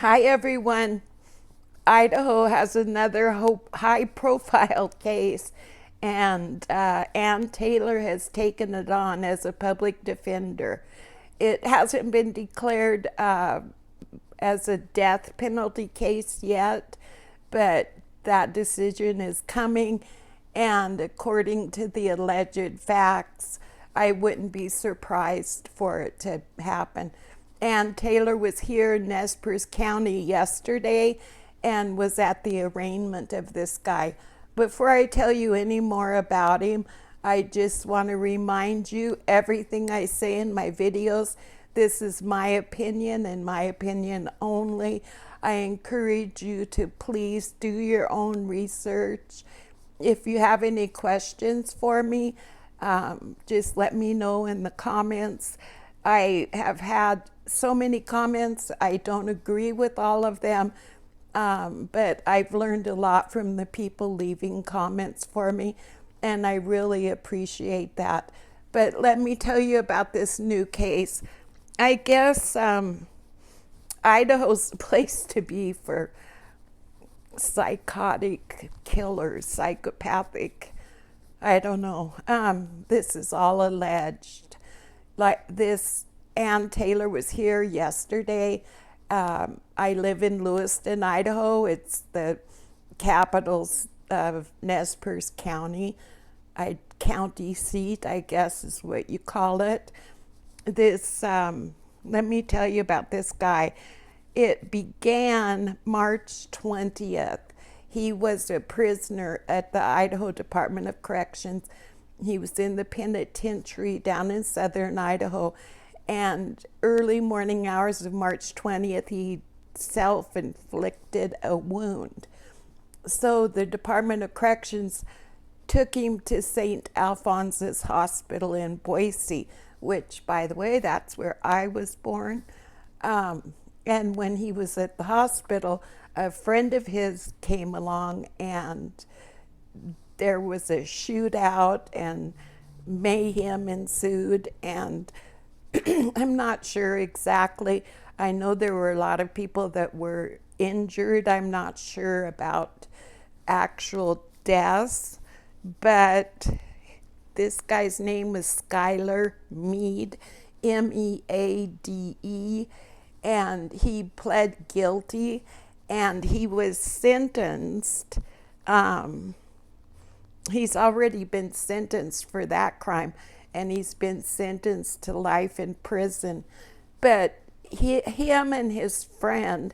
Hi, everyone. Idaho has another high-profile case, and Ann Taylor has taken it on as a public defender. It hasn't been declared as a death penalty case yet, but that decision is coming, and according to the alleged facts, I wouldn't be surprised for it to happen. Ann Taylor was here in Nez Perce County yesterday and was at the arraignment of this guy. Before I tell you any more about him, I just want to remind you everything I say in my videos, this is my opinion and my opinion only. I encourage you to please do your own research. If you have any questions for me, just let me know in the comments. I have had so many comments. I don't agree with all of them, but I've learned a lot from the people leaving comments for me, and I really appreciate that. But let me tell you about this new case. I guess Idaho's the place to be for psychotic killers, psychopathic. I don't know. This is all alleged. Like this, Ann Taylor was here yesterday. I live in Lewiston, Idaho. It's the capital of Nez Perce County. County seat, I guess is what you call it. This, let me tell you about this guy. It began March 20th. He was a prisoner at the Idaho Department of Corrections. He was in the penitentiary down in southern Idaho. And early morning hours of March 20th, he self-inflicted a wound. So the Department of Corrections took him to St. Alphonsus Hospital in Boise, which, by the way, that's where I was born. And when he was at the hospital, a friend of his came along, and there was a shootout and mayhem ensued, and I'm not sure exactly. I know there were a lot of people that were injured. I'm not sure about actual deaths, but this guy's name was Skylar Meade, M-E-A-D-E, and he pled guilty, and he was sentenced. He's already been sentenced for that crime, and he's been sentenced to life in prison. But him and his friend's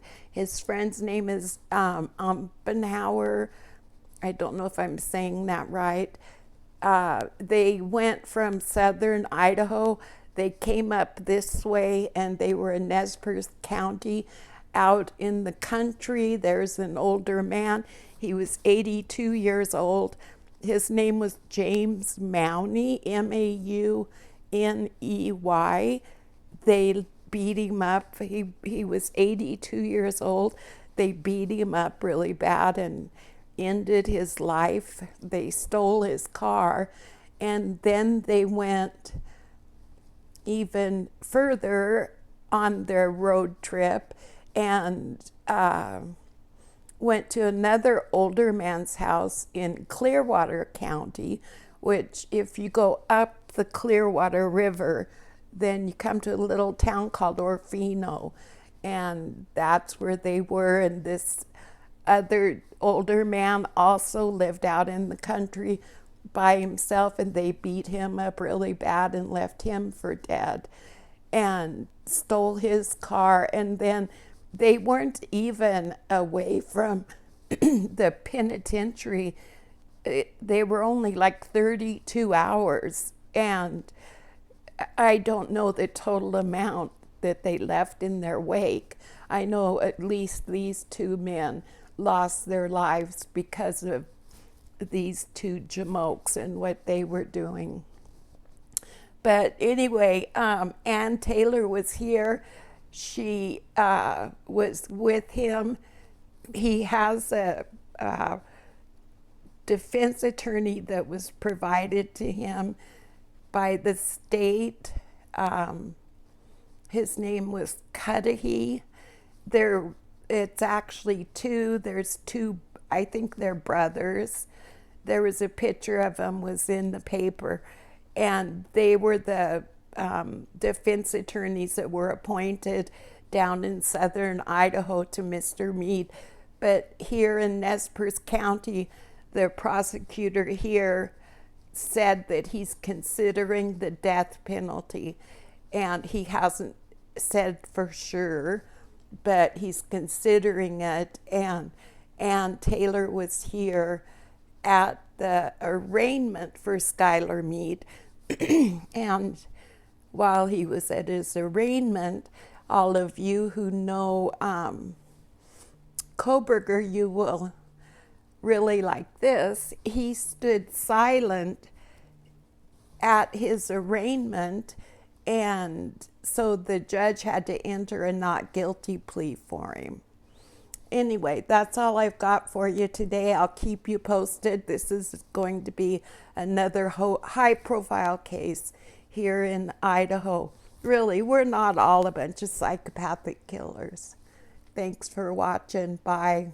name is Umpenhauer. I don't know if I'm saying that right. They went from southern Idaho. They came up this way, and they were in Nez Perce County out in the country. There's an older man. He was 82 years old. His name was James Mauney, M-A-U-N-E-Y. They beat him up. He was 82 years old. They beat him up really bad and ended his life. They stole his car, and then they went even further on their road trip and went to another older man's house in Clearwater County, which if you go up the Clearwater River, then you come to a little town called Orfino, and that's where they were. And this other older man also lived out in the country by himself, and they beat him up really bad and left him for dead and stole his car. And then they weren't even away from the penitentiary. They were only like 32 hours, and I don't know the total amount that they left in their wake. I know at least these two men lost their lives because of these two jamokes and what they were doing. But anyway, Ann Taylor was here. She was with him. He has a defense attorney that was provided to him by the state. His name was Cudahy. it's actually two. There's two, I think they're brothers. There was a picture of them was in the paper, and they were the defense attorneys that were appointed down in southern Idaho to Mr. Meade. But here in Nez Perce County, the prosecutor here said that he's considering the death penalty, and he hasn't said for sure, but he's considering it. And Ann Taylor was here at the arraignment for Skylar Meade. And while he was at his arraignment, all of you who know Kohberger, you will really like this. He stood silent at his arraignment, and so the judge had to enter a not guilty plea for him. Anyway, that's all I've got for you today. I'll keep you posted. This is going to be another high-profile case here in Idaho. Really, we're not all a bunch of psychopathic killers. Thanks for watching. Bye.